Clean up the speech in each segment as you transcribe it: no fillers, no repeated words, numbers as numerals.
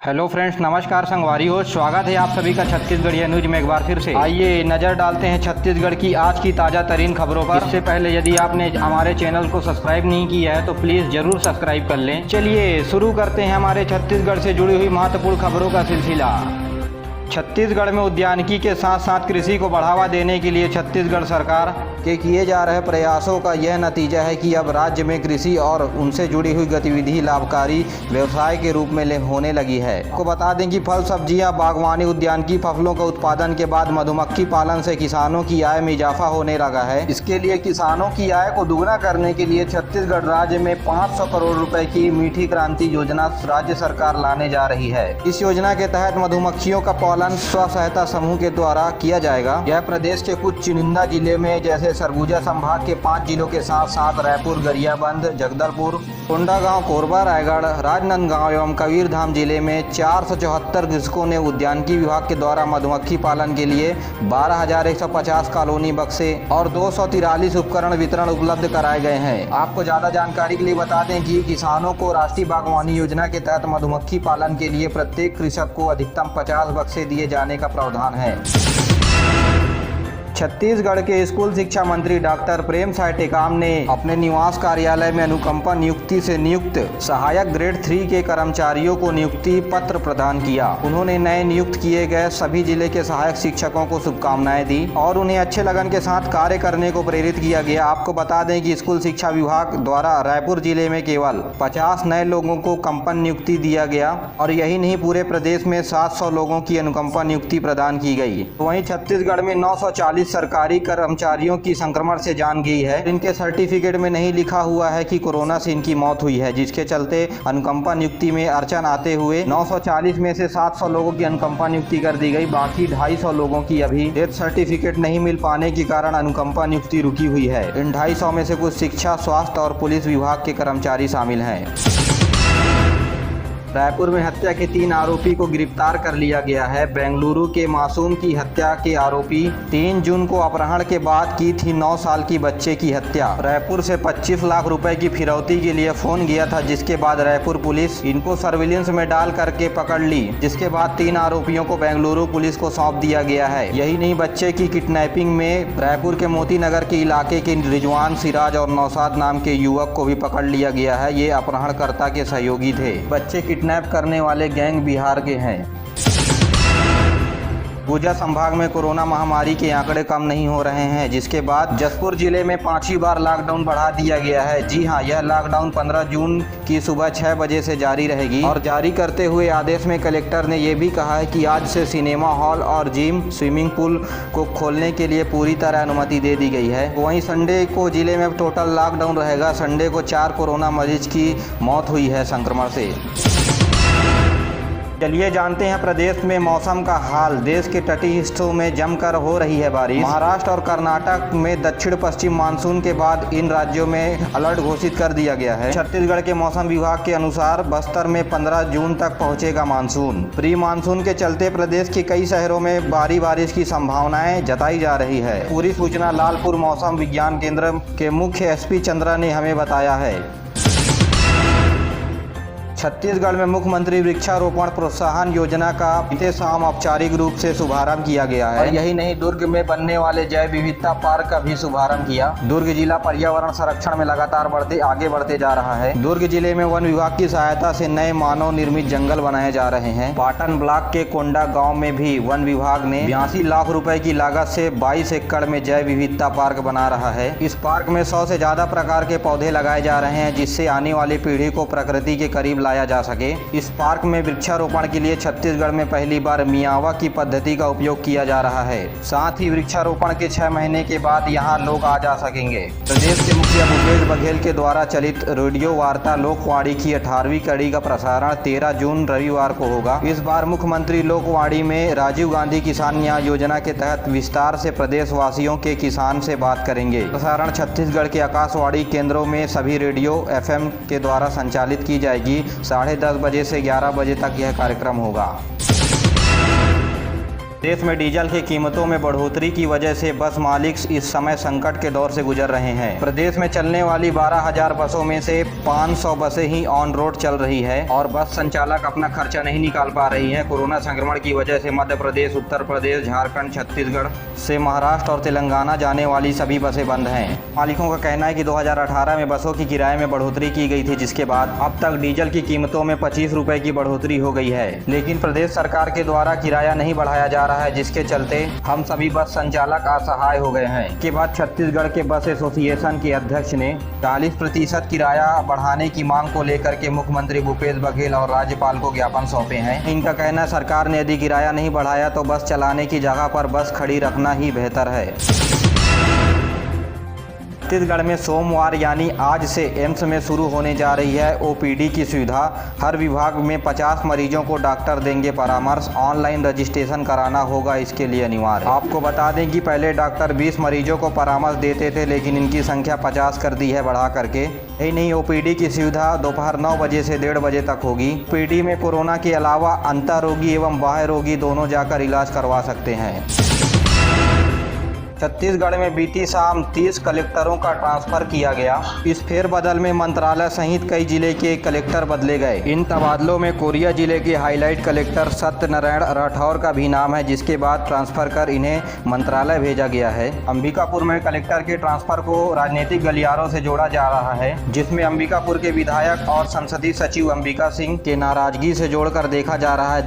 Hello friends, नमस्कार संगवारी हो। स्वागत है आप सभी का छत्तीसगढ़िया न्यूज में एक बार फिर से। आइए नजर डालते हैं छत्तीसगढ़ की आज की ताज़ा तरीन खबरों पर। इससे पहले यदि आपने हमारे चैनल को सब्सक्राइब नहीं किया है तो प्लीज़ जरूर सब्सक्राइब कर लें। चलिए शुरू करते हैं हमारे छत्तीसगढ़ से जुड़ी हुई महत्वपूर्ण खबरों का सिलसिला। छत्तीसगढ़ में उद्यानिकी के साथ साथ कृषि को बढ़ावा देने के लिए छत्तीसगढ़ सरकार के किए जा रहे प्रयासों का यह नतीजा है कि अब राज्य में कृषि और उनसे जुड़ी हुई गतिविधि लाभकारी व्यवसाय के रूप में होने लगी है। आपको बता दें कि फल, सब्जियां, बागवानी, उद्यानिकी फसलों का उत्पादन के बाद मधुमक्खी पालन से किसानों की आय में इजाफा होने लगा है। इसके लिए किसानों की आय को दुगना करने के लिए छत्तीसगढ़ राज्य में 500 करोड़ रुपए की मीठी क्रांति योजना राज्य सरकार लाने जा रही है। इस योजना के तहत मधुमक्खियों का पालन स्व सहायता समूह के द्वारा किया जाएगा। यह प्रदेश के कुछ चुनिंदा जिले में जैसे सरगुजा संभाग के 5 जिलों के साथ साथ रायपुर, गरियाबंद, जगदलपुर, कोंडागांव, कोरबा, रायगढ़, राजनांदगांव एवं कबीरधाम जिले में 474 कृषकों ने उद्यानिकी विभाग के द्वारा मधुमक्खी पालन के लिए 12,150 कॉलोनी बक्से और 243 उपकरण वितरण उपलब्ध कराए गए हैं। आपको ज्यादा जानकारी के लिए बता दें कि किसानों को राष्ट्रीय बागवानी योजना के तहत मधुमक्खी पालन के लिए प्रत्येक कृषक को अधिकतम 50 बक्से दिए जाने का प्रावधान है। छत्तीसगढ़ के स्कूल शिक्षा मंत्री डॉक्टर प्रेमसाय टेकाम ने अपने निवास कार्यालय में अनुकंपा नियुक्ति से नियुक्त सहायक ग्रेड 3 के कर्मचारियों को नियुक्ति पत्र प्रदान किया। उन्होंने नए नियुक्त किए गए सभी जिले के सहायक शिक्षकों को शुभकामनाएं दी और उन्हें अच्छे लगन के साथ कार्य करने को प्रेरित किया गया। आपको बता दें कि स्कूल शिक्षा विभाग द्वारा रायपुर जिले में केवल 50 नए लोगों को कंपन नियुक्ति दिया गया और यही नहीं, पूरे प्रदेश में 700 लोगों की अनुकंपा नियुक्ति प्रदान की गई। वहीं छत्तीसगढ़ में 940 सरकारी कर्मचारियों की संक्रमण से जान गई है। इनके सर्टिफिकेट में नहीं लिखा हुआ है कि कोरोना से इनकी मौत हुई है, जिसके चलते अनुकंपा नियुक्ति में अड़चन आते हुए 940 में से 700 लोगों की अनुकंपा नियुक्ति कर दी गई। बाकी 250 लोगों की अभी डेथ सर्टिफिकेट नहीं मिल पाने के कारण अनुकंपा नियुक्ति रुकी हुई है। इन 250 में से कुछ शिक्षा, स्वास्थ्य और पुलिस विभाग के कर्मचारी शामिल हैं। रायपुर में हत्या के 3 आरोपी को गिरफ्तार कर लिया गया है। बेंगलुरु के मासूम की हत्या के आरोपी 3 जून को अपहरण के बाद की थी 9 साल की बच्चे की हत्या। रायपुर से 25 लाख रुपए की फिरौती के लिए फोन गया था, जिसके बाद रायपुर पुलिस इनको सर्विलेंस में डाल करके पकड़ ली, जिसके बाद 3 आरोपियों को बेंगलुरु पुलिस को सौंप दिया गया है। यही नहीं, बच्चे की किडनैपिंग में रायपुर के मोती नगर के इलाके के रिजवान, सिराज और नौशाद नाम के युवक को भी पकड़ लिया गया है। ये अपहरणकर्ता के सहयोगी थे। बच्चे किडनैप करने वाले गैंग बिहार के हैं। गुर्जर संभाग में कोरोना महामारी के आंकड़े कम नहीं हो रहे हैं, जिसके बाद जसपुर जिले में 5वीं बार लॉकडाउन बढ़ा दिया गया है। जी हां, यह लॉकडाउन 15 जून की सुबह 6 बजे से जारी रहेगी और जारी करते हुए आदेश में कलेक्टर ने यह भी कहा है कि आज से सिनेमा हॉल और जिम, स्विमिंग पूल को खोलने के लिए पूरी तरह अनुमति दे दी गई है। वहीं संडे को जिले में टोटल लॉकडाउन रहेगा। संडे को 4 कोरोना मरीज की मौत हुई है संक्रमण से। चलिए जानते हैं प्रदेश में मौसम का हाल। देश के तटीय हिस्सों में जमकर हो रही है बारिश। महाराष्ट्र और कर्नाटक में दक्षिण पश्चिम मानसून के बाद इन राज्यों में अलर्ट घोषित कर दिया गया है। छत्तीसगढ़ के मौसम विभाग के अनुसार बस्तर में 15 जून तक पहुंचेगा मानसून। प्री मानसून के चलते प्रदेश के कई शहरों में भारी बारिश की संभावनाएं जताई जा रही है। पूरी सूचना लालपुर मौसम विज्ञान केंद्र के मुख्य SP चंद्रा ने हमें बताया है। छत्तीसगढ़ में मुख्यमंत्री वृक्षारोपण प्रोत्साहन योजना का बीते शाम औपचारिक रूप से शुभारंभ किया गया है। और यही नहीं, दुर्ग में बनने वाले जैव विविधता पार्क का भी शुभारंभ किया। दुर्ग जिला पर्यावरण संरक्षण में लगातार आगे बढ़ते जा रहा है। दुर्ग जिले में वन विभाग की सहायता से नए मानव निर्मित जंगल बनाए जा रहे हैं। पाटन ब्लॉक के कोंडा गाँव में भी वन विभाग ने 82 लाख रुपए की लागत से 22 एकड़ में जैव विविधता पार्क बना रहा है। इस पार्क में 100 से ज्यादा प्रकार के पौधे लगाए जा रहे हैं, जिससे आने वाली पीढ़ी को प्रकृति के करीब लाया जा सके। इस पार्क में वृक्षारोपण के लिए छत्तीसगढ़ में पहली बार मियावा की पद्धति का उपयोग किया जा रहा है। साथ ही वृक्षारोपण के 6 महीने के बाद यहाँ लोग आ जा सकेंगे। प्रदेश के मुखिया भूपेश बघेल के द्वारा चलित रेडियो वार्ता लोकवाणी की 18वीं कड़ी का प्रसारण 13 जून रविवार को होगा। इस बार मुख्यमंत्री लोकवाणी में राजीव गांधी किसान न्याय योजना के तहत विस्तार से प्रदेश वासियों के किसान से बात करेंगे। प्रसारण छत्तीसगढ़ के आकाशवाणी केंद्रों में सभी रेडियो FM के द्वारा संचालित की जाएगी। 10:30 बजे से 11 बजे तक यह कार्यक्रम होगा। देश में डीजल की कीमतों में बढ़ोतरी की वजह से बस मालिक इस समय संकट के दौर से गुजर रहे हैं। प्रदेश में चलने वाली 12,000 बसों में से 500 बसें ही ऑन रोड चल रही है और बस संचालक अपना खर्चा नहीं निकाल पा रही हैं। कोरोना संक्रमण की वजह से मध्य प्रदेश, उत्तर प्रदेश, झारखंड, छत्तीसगढ़ से महाराष्ट्र और तेलंगाना जाने वाली सभी बसें बंद हैं। मालिकों का कहना है कि 2018 में बसों की किराए में बढ़ोतरी की गई थी, जिसके बाद अब तक डीजल की कीमतों में 25 रुपए की बढ़ोतरी हो गई है। लेकिन प्रदेश सरकार के द्वारा किराया नहीं बढ़ाया जा रहा है, जिसके चलते हम सभी बस संचालक असहाय हो गए हैं। इसके बाद छत्तीसगढ़ के बस एसोसिएशन के अध्यक्ष ने 40% किराया बढ़ाने की मांग को लेकर के मुख्यमंत्री भूपेश बघेल और राज्यपाल को ज्ञापन सौंपे हैं। इनका कहना है सरकार ने यदि किराया नहीं बढ़ाया तो बस चलाने की जगह पर बस खड़ी रखना ही बेहतर है। छत्तीसगढ़ में सोमवार यानी आज से एम्स में शुरू होने जा रही है ओपीडी की सुविधा। हर विभाग में 50 मरीजों को डॉक्टर देंगे परामर्श। ऑनलाइन रजिस्ट्रेशन कराना होगा इसके लिए अनिवार्य। आपको बता दें कि पहले डॉक्टर 20 मरीजों को परामर्श देते थे, लेकिन इनकी संख्या 50 कर दी है बढ़ा करके। यही नहीं, ओपीडी की सुविधा दोपहर 9 बजे से 1:30 बजे तक होगी। ओपीडी में कोरोना के अलावा अंतर रोगी एवं बाह्य रोगी दोनों जाकर इलाज करवा सकते हैं। छत्तीसगढ़ में बीती शाम 30 कलेक्टरों का ट्रांसफर किया गया। इस फेरबदल में मंत्रालय सहित कई जिले के कलेक्टर बदले गए। इन तबादलों में कोरिया जिले के हाईलाइट कलेक्टर सत्यनारायण राठौर का भी नाम है, जिसके बाद ट्रांसफर कर इन्हें मंत्रालय भेजा गया है। अंबिकापुर में कलेक्टर के ट्रांसफर को राजनीतिक गलियारों से जोड़ा जा रहा है, जिसमें अंबिकापुर के विधायक और संसदीय सचिव अंबिका सिंह के नाराजगी से जोड़कर देखा जा रहा है।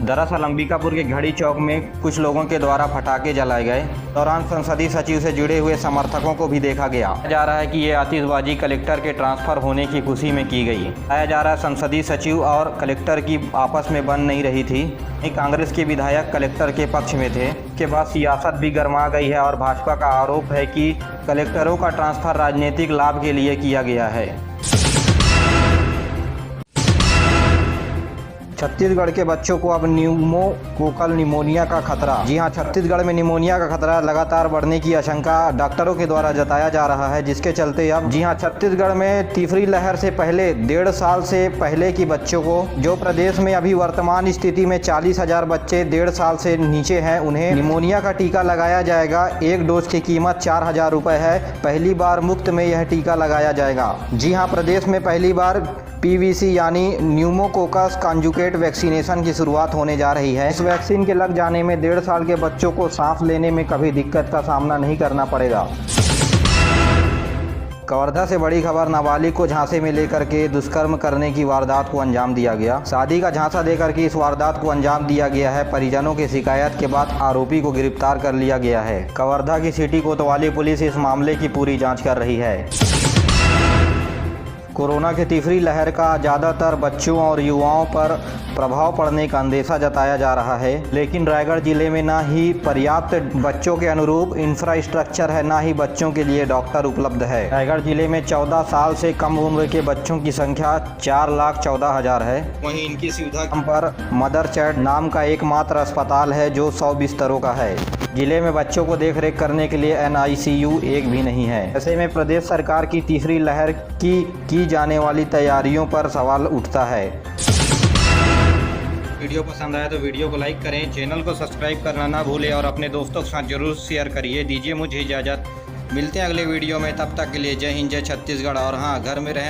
दरअसल अंबिकापुर के घड़ी चौक में कुछ लोगों के द्वारा पटाखे जलाए गए। दौरान संसदीय सचिव से जुड़े हुए समर्थकों को भी देखा गया। जा रहा है कि ये आतिशबाजी कलेक्टर के ट्रांसफर होने की खुशी में की गई। बताया जा रहा है संसदीय सचिव और कलेक्टर की आपस में बन नहीं रही थी। कांग्रेस के विधायक कलेक्टर के पक्ष में थे। इसके बाद सियासत भी गर्मा गई है और भाजपा का आरोप है कि कलेक्टरों का ट्रांसफर राजनीतिक लाभ के लिए किया गया है। छत्तीसगढ़ के बच्चों को अब न्यूमोकोकल निमोनिया का खतरा। जी हां, छत्तीसगढ़ में निमोनिया का खतरा लगातार बढ़ने की आशंका डॉक्टरों के द्वारा जताया जा रहा है, जिसके चलते अब छत्तीसगढ़ में तीसरी लहर से पहले 1.5 साल से पहले की बच्चों को, जो प्रदेश में अभी वर्तमान स्थिति में 40,000 बच्चे 1.5 साल से नीचे हैं, उन्हें निमोनिया का टीका लगाया जाएगा। एक डोज की कीमत 4,000 रुपये है। पहली बार मुफ्त में यह टीका लगाया जाएगा। जी हाँ, प्रदेश में पहली बार पीवीसी यानी न्यूमोकोकस कॉन्जुगेट वैक्सीनेशन की शुरुआत होने जा रही है। इस वैक्सीन के लग जाने में 1.5 साल के बच्चों को सांस लेने में कभी दिक्कत का सामना नहीं करना पड़ेगा। कवर्धा से बड़ी खबर, नाबालिग को झांसे में लेकर के दुष्कर्म करने की वारदात को अंजाम दिया गया। शादी का झांसा देकर के इस वारदात को अंजाम दिया गया है। परिजनों की शिकायत के बाद आरोपी को गिरफ्तार कर लिया गया है। कवर्धा की सिटी कोतवाली पुलिस इस मामले की पूरी जाँच कर रही है। कोरोना की तीसरी लहर का ज़्यादातर बच्चों और युवाओं पर प्रभाव पड़ने का अंदेशा जताया जा रहा है, लेकिन रायगढ़ जिले में ना ही पर्याप्त बच्चों के अनुरूप इंफ्रास्ट्रक्चर है, ना ही बच्चों के लिए डॉक्टर उपलब्ध है। रायगढ़ जिले में 14 साल से कम उम्र के बच्चों की संख्या 4,14,000 है। वहीं इनकी सुविधा पर मदर चैट नाम का एकमात्र अस्पताल है, जो 100 बिस्तरों का है। जिले में बच्चों को देखरेख करने के लिए NICU एक भी नहीं है। ऐसे में प्रदेश सरकार की तीसरी लहर की जाने वाली तैयारियों पर सवाल उठता है। वीडियो पसंद आया तो वीडियो को लाइक करें, चैनल को सब्सक्राइब करना ना भूलें और अपने दोस्तों के साथ जरूर शेयर करिए। दीजिए मुझे इजाज़त, मिलते हैं अगले वीडियो में। तब तक के लिए जय हिंद, जय छत्तीसगढ़। और हाँ, घर में रहें